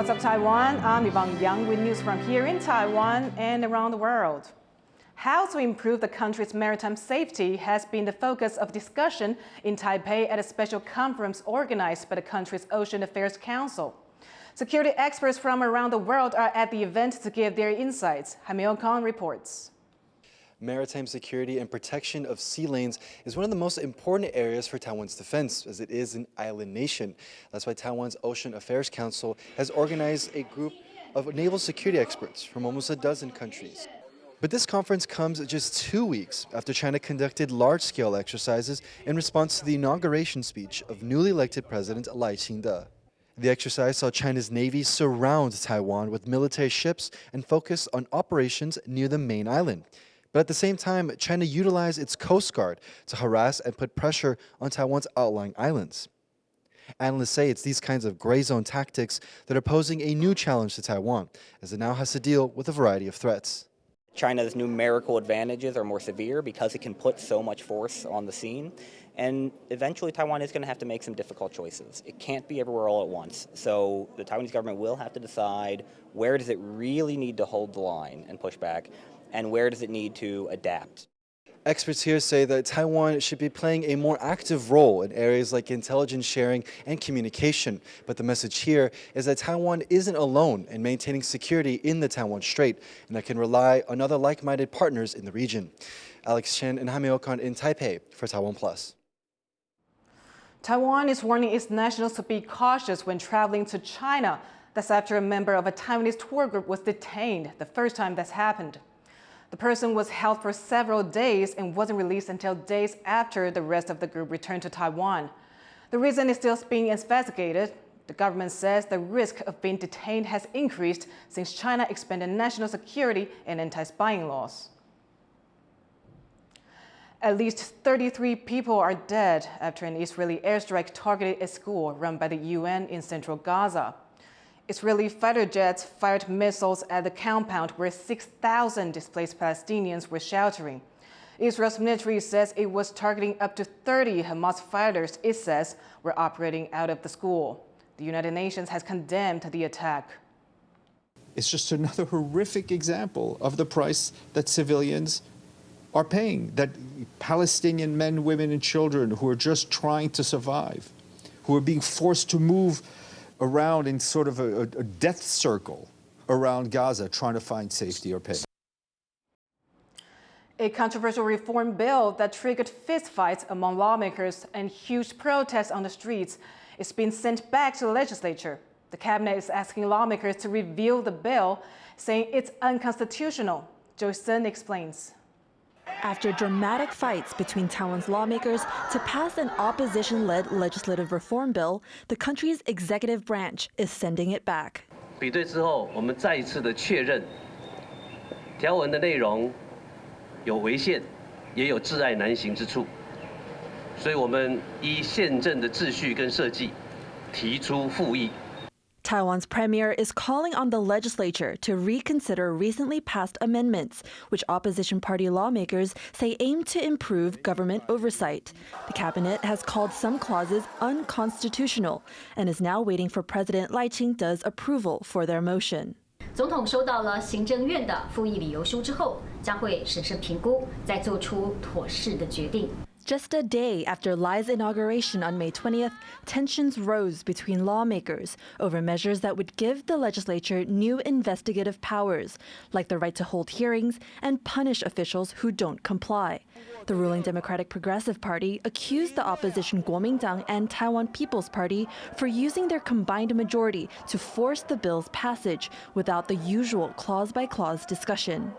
What's up, Taiwan? I'm Yvonne with news from here in Taiwan and around the world. How to improve the country's maritime safety has been the focus of discussion in Taipei at a special conference organized by the country's Ocean Affairs Council. Security experts from around the world are at the event to give their insights. Yvonne reports. Maritime security and protection of sea lanes is one of the most important areas for Taiwan's defense, as it is an island nation. That's why Taiwan's Ocean Affairs Council has organized a group of naval security experts from almost a dozen countries. But this conference comes just 2 weeks after China conducted large-scale exercises in response to the inauguration speech of newly elected President Lai Ching-te. The exercise saw China's Navy surround Taiwan with military ships and focus on operations near the main island. But at the same time, China utilized its Coast Guard to harass and put pressure on Taiwan's outlying islands. Analysts say it's these kinds of gray zone tactics that are posing a new challenge to Taiwan, as it now has to deal with a variety of threats. China's numerical advantages are more severe because it can put so much force on the scene. And eventually Taiwan is going to have to make some difficult choices. It can't be everywhere all at once. So the Taiwanese government will have to decide where does it really need to hold the line and push back, and where does it need to adapt. Experts here say that Taiwan should be playing a more active role in areas like intelligence sharing and communication. But the message here is that Taiwan isn't alone in maintaining security in the Taiwan Strait, and that can rely on other like-minded partners in the region. Alex Chen and Jaime Ocon in Taipei for TaiwanPlus. Taiwan is warning its nationals to be cautious when traveling to China. That's after a member of a Taiwanese tour group was detained, the first time that's happened. The person was held for several days and wasn't released until days after the rest of the group returned to Taiwan. The reason is still being investigated. The government says the risk of being detained has increased since China expanded national security and anti-spying laws. At least 33 people are dead after an Israeli airstrike targeted a school run by the UN in central Gaza. Israeli fighter jets fired missiles at the compound where 6,000 displaced Palestinians were sheltering. Israel's military says it was targeting up to 30 Hamas fighters it says were operating out of the school. The United Nations has condemned the attack. It's just another horrific example of the price that civilians are paying, that Palestinian men, women, and children who are just trying to survive, who are being forced to move around in sort of a death circle around Gaza, trying to find safety or pain. A controversial reform bill that triggered fistfights among lawmakers and huge protests on the streets is being sent back to the legislature. The cabinet is asking lawmakers to review the bill, saying it's unconstitutional. Jo Sun explains. After dramatic fights between Taiwan's lawmakers to pass an opposition-led legislative reform bill, the country's executive branch is sending it back. 比对之后，我们再一次的确认，条文的内容有违宪，也有窒碍难行之处，所以我们依宪政的秩序跟设计，提出复议。 Taiwan's premier is calling on the legislature to reconsider recently passed amendments, which opposition party lawmakers say aim to improve government oversight. The cabinet has called some clauses unconstitutional and is now waiting for President Lai Ching-te's approval for their motion. 总统收到了行政院的复议理由书之后，将会审慎评估，再做出妥适的决定。 Just a day after Lai's inauguration on May 20th, tensions rose between lawmakers over measures that would give the legislature new investigative powers, like the right to hold hearings and punish officials who don't comply. The ruling Democratic Progressive Party accused the opposition Kuomintang and Taiwan People's Party for using their combined majority to force the bill's passage without the usual clause-by-clause discussion.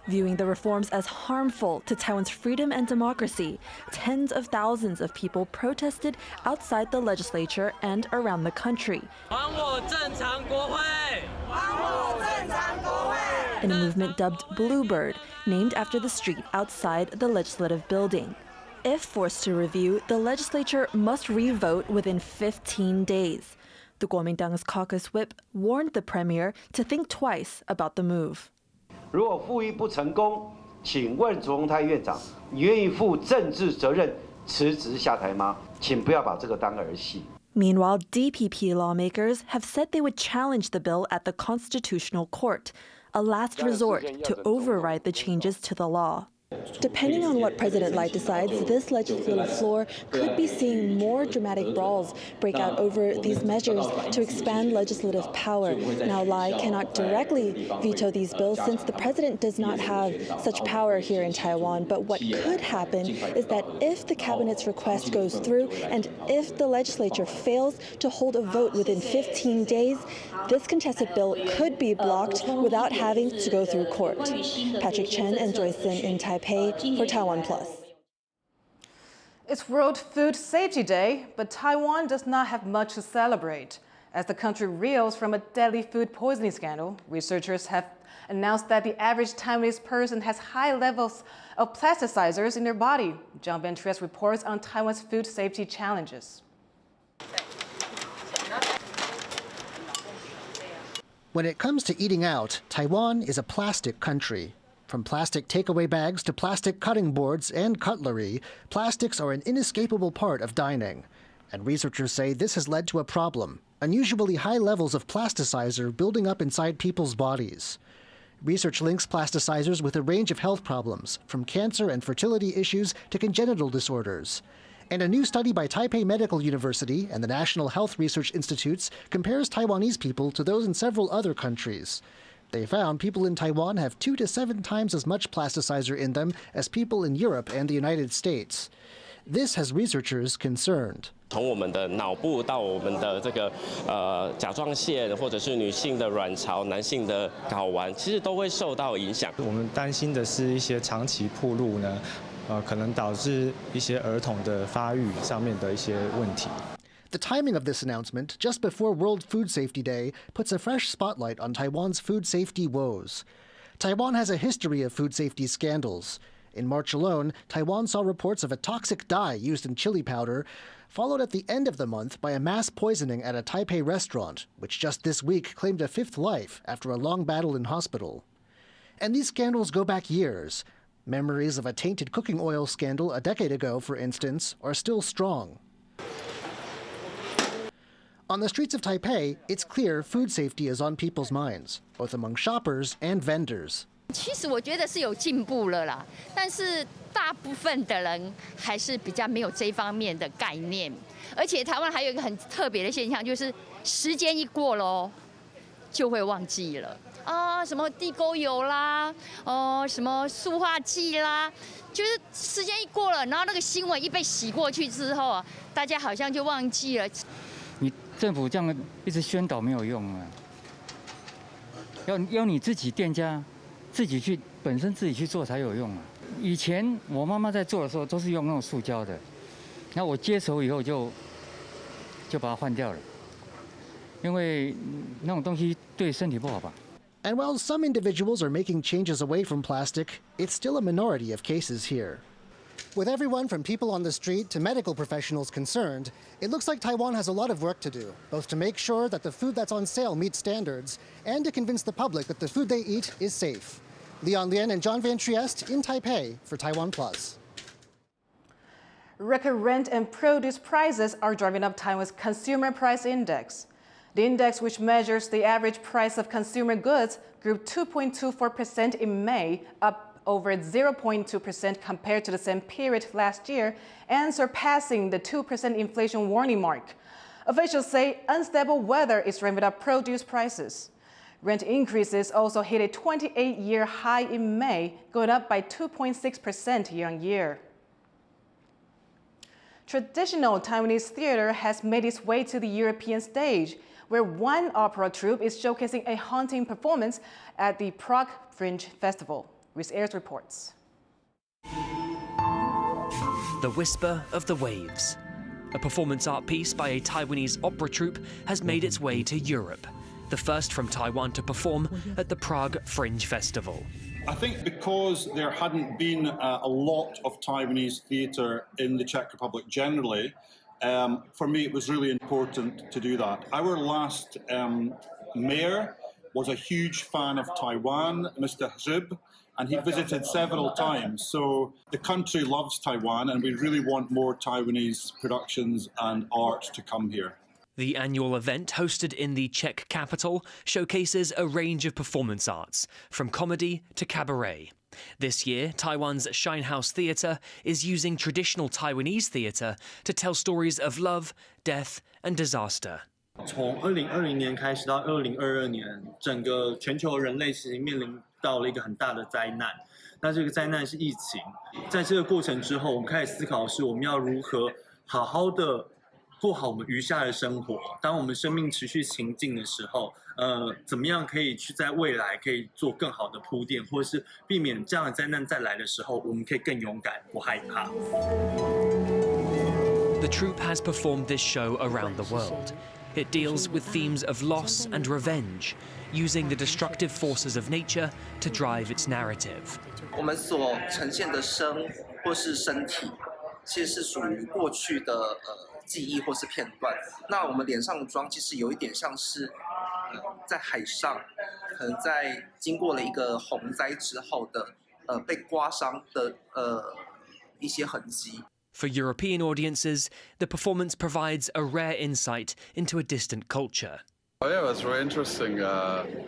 Viewing the reforms as harmful to Taiwan's freedom and democracy, tens of thousands of people protested outside the legislature and around the country. In a movement dubbed Bluebird, named after the street outside the legislative building. If forced to review, the legislature must re-vote within 15 days. The Kuomintang's caucus whip warned the premier to think twice about the move. 如果复议不成功，请问卓荣泰院长愿意负政治责任辞职下台吗？请不要把这个当儿戏。Meanwhile, DPP lawmakers have said they would challenge the bill at the Constitutional Court, a last resort to override the changes to the law. Depending on what President Lai decides, this legislative floor could be seeing more dramatic brawls break out over these measures to expand legislative power. Now, Lai cannot directly veto these bills since the president does not have such power here in Taiwan. But what could happen is that if the cabinet's request goes through and if the legislature fails to hold a vote within 15 days, this contested bill could be blocked without having to go through court. Patrick Chen and Joyce Lin in Taipei for TaiwanPlus. It's World Food Safety Day, but Taiwan does not have much to celebrate. As the country reels from a deadly food poisoning scandal, researchers have announced that the average Taiwanese person has high levels of plasticizers in their body. John Ventres reports on Taiwan's food safety challenges. When it comes to eating out, Taiwan is a plastic country. From plastic takeaway bags to plastic cutting boards and cutlery, plastics are an inescapable part of dining. And researchers say this has led to a problem: unusually high levels of plasticizer building up inside people's bodies. Research links plasticizers with a range of health problems, from cancer and fertility issues to congenital disorders. And a new study by Taipei Medical University and the National Health Research Institutes compares Taiwanese people to those in several other countries. They found people in Taiwan have 2 to 7 times as much plasticizer in them as people in Europe and the United States. This has researchers concerned. 从我们的脑部到我们的这个甲状腺，或者是女性的卵巢、男性的睾丸，其实都会受到影响。我们担心的是一些长期暴露呢，可能导致一些儿童的发育上面的一些问题。 The timing of this announcement, just before World Food Safety Day, puts a fresh spotlight on Taiwan's food safety woes. Taiwan has a history of food safety scandals. In March alone, Taiwan saw reports of a toxic dye used in chili powder, followed at the end of the month by a mass poisoning at a Taipei restaurant, which just this week claimed a 5th life after a long battle in hospital. And these scandals go back years. Memories of a tainted cooking oil scandal a decade ago, for instance, are still strong. On the streets of Taipei, it's clear food safety is on people's minds, both among shoppers and vendors. 其实我觉得是有进步了啦，但是大部分的人还是比较没有这方面的概念。而且台湾还有一个很特别的现象，就是时间一过了，就会忘记了啊，什么地沟油啦，什么塑化剂啦，就是时间一过了，然后那个新闻一被洗过去之后啊，大家好像就忘记了。 你政府这样一直宣导没有用啊，要你自己店家本身自己去做才有用啊。以前我妈妈在做的时候都是用那种塑胶的，那我接手以后就把它换掉了，因为那种东西对身体不好吧。 And while some individuals are making changes away from plastic, it's still a minority of cases here. With everyone from people on the street to medical professionals concerned, it looks like Taiwan has a lot of work to do, both to make sure that the food that's on sale meets standards and to convince the public that the food they eat is safe. Leon Lien and John Van Trieste in Taipei for TaiwanPlus. Record rent and produce prices are driving up Taiwan's Consumer Price Index. The index, which measures the average price of consumer goods, grew 2.24% in May, up over 0.2% compared to the same period last year, and surpassing the 2% inflation warning mark. Officials say unstable weather is driving up produce prices. Rent increases also hit a 28-year high in May, going up by 2.6% year-on-year. Traditional Taiwanese theater has made its way to the European stage, where one opera troupe is showcasing a haunting performance at the Prague Fringe Festival. Rhys Ayres reports. The Whisper of the Waves. A performance art piece by a Taiwanese opera troupe has made its way to Europe, the first from Taiwan to perform at the Prague Fringe Festival. I think because there hadn't been a lot of Taiwanese theatre in the Czech Republic generally, for me it was really important to do that. Our last mayor was a huge fan of Taiwan, Mr. Troupe, and he visited several times. So the country loves Taiwan, and we really want more Taiwanese productions and art to come here. The annual event, hosted in the Czech capital, showcases a range of performance arts, from comedy to cabaret. This year, Taiwan's Shine House Theatre is using traditional Taiwanese theatre to tell stories of love, death, and disaster. 从2020年开始到2022年，整个全球人类其实面临到了一个很大的灾难。那这个灾难是疫情，在这个过程之后，我们开始思考的是我们要如何好好的过好我们余下的生活。当我们生命持续前进的时候，怎么样可以去在未来可以做更好的铺垫，或者是避免这样的灾难再来的时候，我们可以更勇敢，不害怕。The troupe has performed this show around the world. It deals with themes of loss and revenge, using the destructive forces of nature to drive its narrative. 我们所呈现的生或是身体，其实是属于过去的记忆或是片段。那我们脸上的妆其实有一点像是在海上，可能在经过了一个洪灾之后的被刮伤的一些痕迹。 For European audiences, the performance provides a rare insight into a distant culture. Oh yeah, it was really interesting.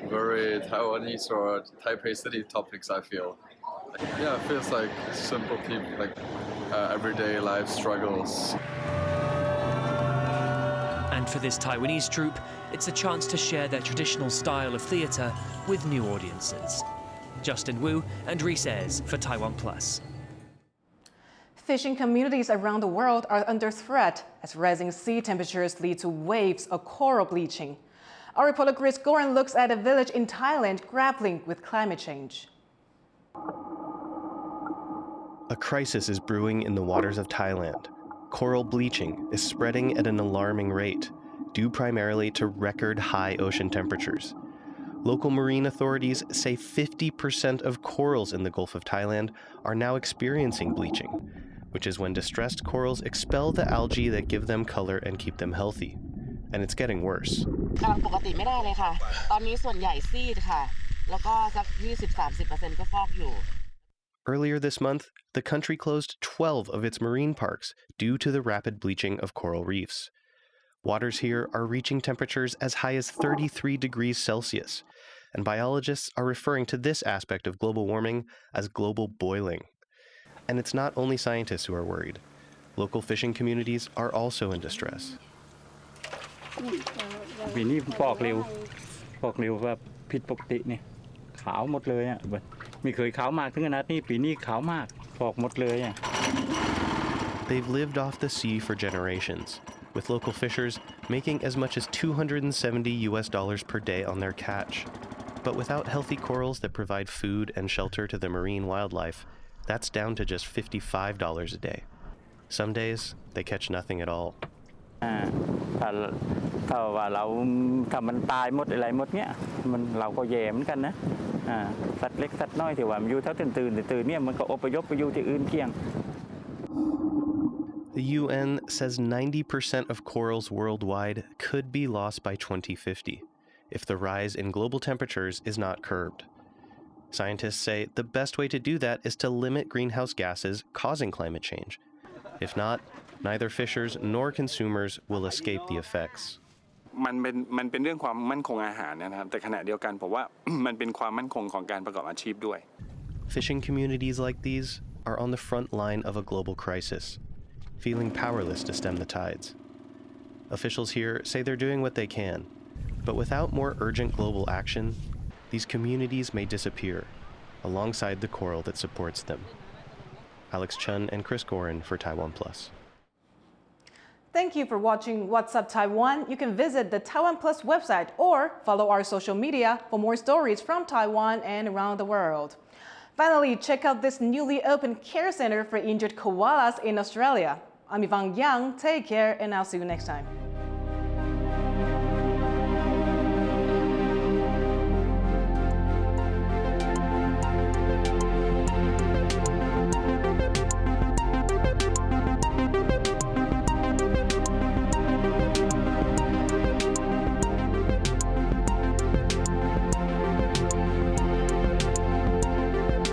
Very Taiwanese or Taipei city topics, I feel. Yeah, it feels like simple people, like everyday life struggles. And for this Taiwanese troupe, it's a chance to share their traditional style of theatre with new audiences. Justin Wu and Rhys Ayres for TaiwanPlus. Fishing communities around the world are under threat as rising sea temperatures lead to waves of coral bleaching. Our reporter Gov't looks at a village in Thailand grappling with climate change. A crisis is brewing in the waters of Thailand. Coral bleaching is spreading at an alarming rate, due primarily to record high ocean temperatures. Local marine authorities say 50% of corals in the Gulf of Thailand are now experiencing bleaching, which is when distressed corals expel the algae that give them color and keep them healthy. And it's getting worse. Earlier this month, the country closed 12 of its marine parks due to the rapid bleaching of coral reefs. Waters here are reaching temperatures as high as 33 degrees Celsius, and biologists are referring to this aspect of global warming as global boiling. And it's not only scientists who are worried. Local fishing communities are also in distress. They've lived off the sea for generations, with local fishers making as much as $270 per day on their catch. But without healthy corals that provide food and shelter to the marine wildlife, that's down to just $55 a day. Some days, they catch nothing at all. The UN says 90% of corals worldwide could be lost by 2050 if the rise in global temperatures is not curbed. Scientists say the best way to do that is to limit greenhouse gases causing climate change. If not, neither fishers nor consumers will escape the effects. มันเป็นเรื่องความมั่นคงอาหารนะครับแต่ขณะเดียวกันผมว่ามันเป็นความมั่นคงของการประกอบอาชีพด้วย Fishing communities like these are on the front line of a global crisis, feeling powerless to stem the tides. Officials here say they're doing what they can, but without more urgent global action, these communities may disappear, alongside the coral that supports them. Alex Chun and Chris Gorin for TaiwanPlus. Thank you for watching What's Up Taiwan. You can visit the TaiwanPlus website or follow our social media for more stories from Taiwan and around the world. Finally, check out this newly opened care center for injured koalas in Australia. I'm Yvonne Yang. Take care, and I'll see you next time.